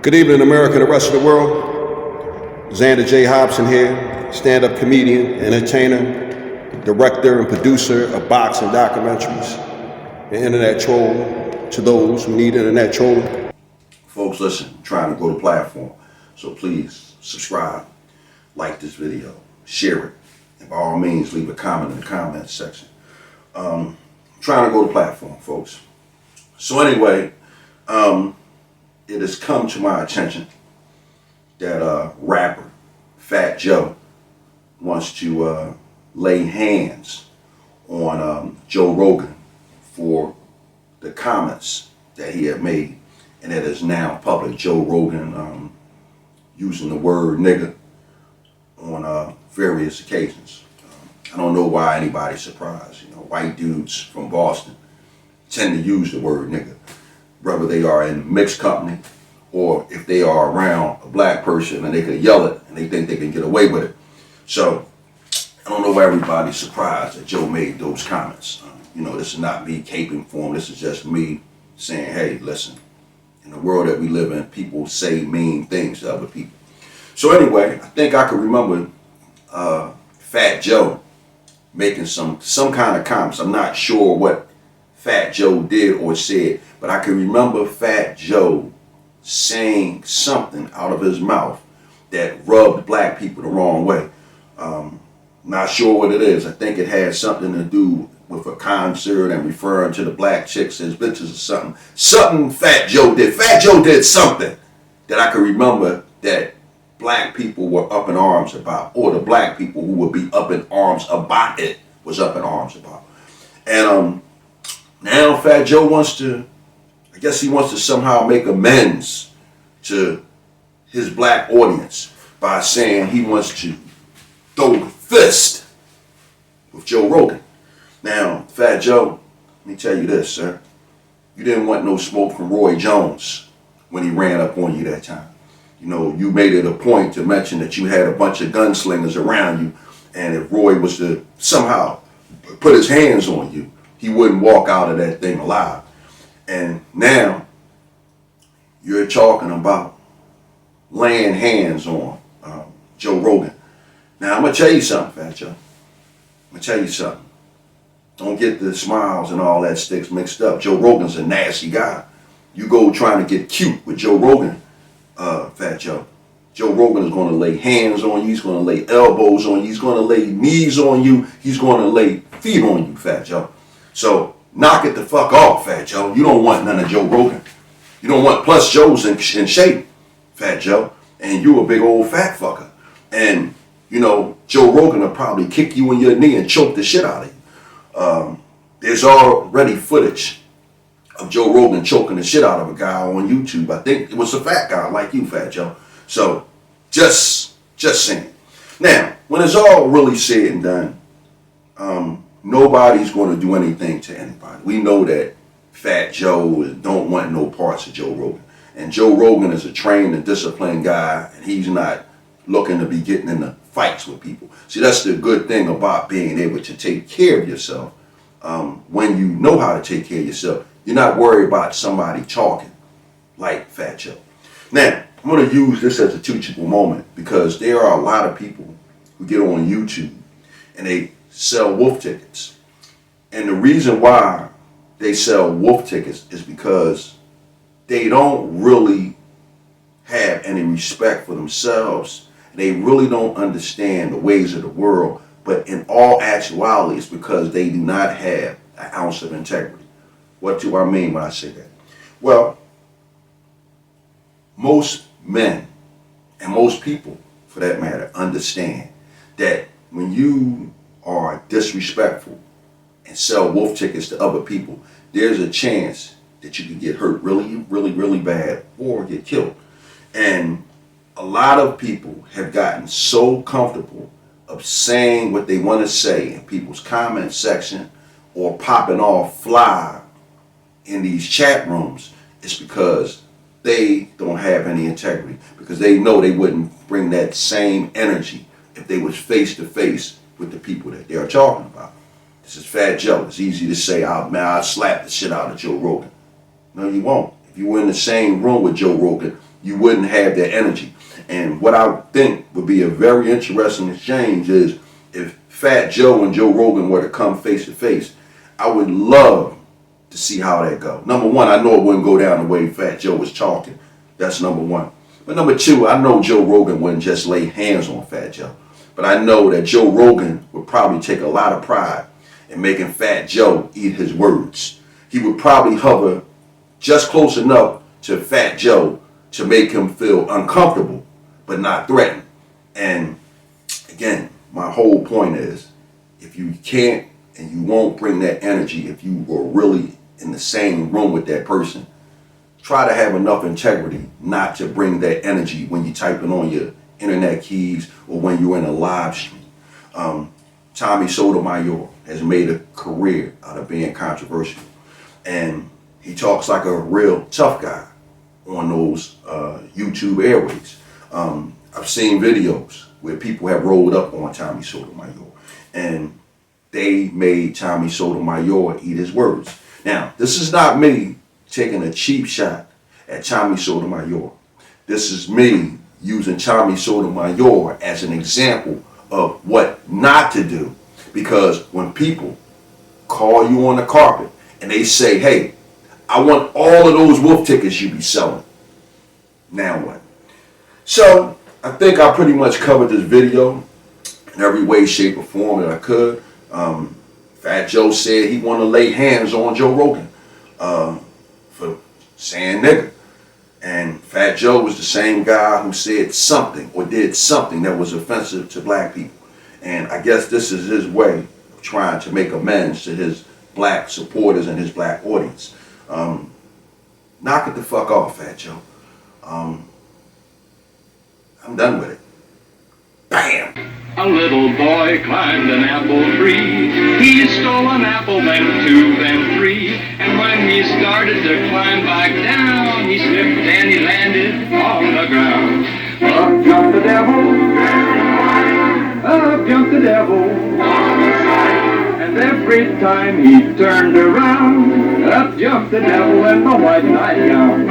Good evening, America and the rest of the world. Xander J. Hobson here, stand-up comedian, entertainer, director, and producer of boxing documentaries, an internet troll to those who need internet trolling. Folks, listen, I'm trying to grow the platform, so please subscribe, like this video, share it, and by all means, leave a comment in the comments section. I'm trying to grow the platform, folks. So anyway, it has come to my attention that rapper Fat Joe wants to lay hands on Joe Rogan for the comments that he had made, and that is now public. Joe Rogan using the word nigga on various occasions. I don't know why anybody's surprised. You know, white dudes from Boston tend to use the word nigga, whether they are in mixed company or if they are around a black person and they could yell it and they think they can get away with it. So I don't know why everybody's surprised that Joe made those comments. You know, this is not me caping for him. This is just me saying, hey, listen, in the world that we live in, people say mean things to other people. So anyway, I think I can remember Fat Joe making some kind of comments. I'm not sure what Fat Joe did or said, but I can remember Fat Joe saying something out of his mouth that rubbed black people the wrong way. Not sure what it is. I think it had something to do with a concert and referring to the black chicks as bitches or something. Something Fat Joe did. Fat Joe did something that I can remember that black people were up in arms about, or the black people who would be up in arms about it was up in arms about. And now Fat Joe wants to, I guess he wants to somehow make amends to his black audience by saying he wants to throw the fist with Joe Rogan. Now, Fat Joe, let me tell you this, sir. You didn't want no smoke from Roy Jones when he ran up on you that time. You know, you made it a point to mention that you had a bunch of gunslingers around you, and if Roy was to somehow put his hands on you, he wouldn't walk out of that thing alive. And now you're talking about laying hands on Joe Rogan. Now, I'm going to tell you something, Fat Joe. I'm going to tell you something. Don't get the smiles and all that sticks mixed up. Joe Rogan's a nasty guy. You go trying to get cute with Joe Rogan, Fat Joe. Joe Rogan is going to lay hands on you. He's going to lay elbows on you. He's going to lay knees on you. He's going to lay feet on you, Fat Joe. So knock it the fuck off, Fat Joe. You don't want none of Joe Rogan. You don't want plus Joe's in shape, Fat Joe. And you a big old fat fucker. And, you know, Joe Rogan will probably kick you in your knee and choke the shit out of you. There's already footage of Joe Rogan choking the shit out of a guy on YouTube. I think it was a fat guy like you, Fat Joe. So just saying. Now, when it's all really said and done, nobody's going to do anything to anybody. We know that Fat Joe don't want no parts of Joe Rogan. And Joe Rogan is a trained and disciplined guy, and he's not looking to be getting into fights with people. See, that's the good thing about being able to take care of yourself. When you know how to take care of yourself, you're not worried about somebody talking like Fat Joe. Now, I'm going to use this as a teachable moment because there are a lot of people who get on YouTube and they sell wolf tickets. And the reason why they sell wolf tickets is because they don't really have any respect for themselves. They really don't understand the ways of the world, but in all actuality, it's because they do not have an ounce of integrity. What do I mean when I say that? Well, most men and most people, for that matter, understand that when you are disrespectful and sell wolf tickets to other people, there's a chance that you can get hurt really, really, really bad or get killed. And a lot of people have gotten so comfortable of saying what they want to say in people's comment section or popping off fly in these chat rooms. It's because they don't have any integrity, because they know they wouldn't bring that same energy if they was face to face with the people that they are talking about. This is Fat Joe. It's easy to say, I'll slap the shit out of Joe Rogan. No, you won't. If you were in the same room with Joe Rogan, you wouldn't have that energy. And what I think would be a very interesting exchange is if Fat Joe and Joe Rogan were to come face to face. I would love to see how that go. Number one, I know it wouldn't go down the way Fat Joe was talking. That's number one. But number two, I know Joe Rogan wouldn't just lay hands on Fat Joe. But I know that Joe Rogan would probably take a lot of pride in making Fat Joe eat his words. He would probably hover just close enough to Fat Joe to make him feel uncomfortable, but not threatened. And again, my whole point is, if you can't and you won't bring that energy, if you were really in the same room with that person, try to have enough integrity not to bring that energy when you're typing on your internet keys or when you're in a live stream. Tommy Sotomayor has made a career out of being controversial. And he talks like a real tough guy on those YouTube airways. I've seen videos where people have rolled up on Tommy Sotomayor and they made Tommy Sotomayor eat his words. Now, this is not me taking a cheap shot at Tommy Sotomayor. This is me using Tommy Sotomayor as an example of what not to do. Because when people call you on the carpet and they say, hey, I want all of those wolf tickets you be selling. Now what? So I think I pretty much covered this video in every way, shape, or form that I could. Fat Joe said he want to lay hands on Joe Rogan for saying nigga. And Fat Joe was the same guy who said something or did something that was offensive to black people. And I guess this is his way of trying to make amends to his black supporters and his black audience. Knock it the fuck off, Fat Joe. I'm done with it. Bam! A little boy climbed an apple tree. He stole an apple, then two, then three. And when he started to climb back down, he slipped and he landed on the ground. Up jumped the devil. Up jumped the devil. And every time he turned around, up jumped the devil in the white nightgown.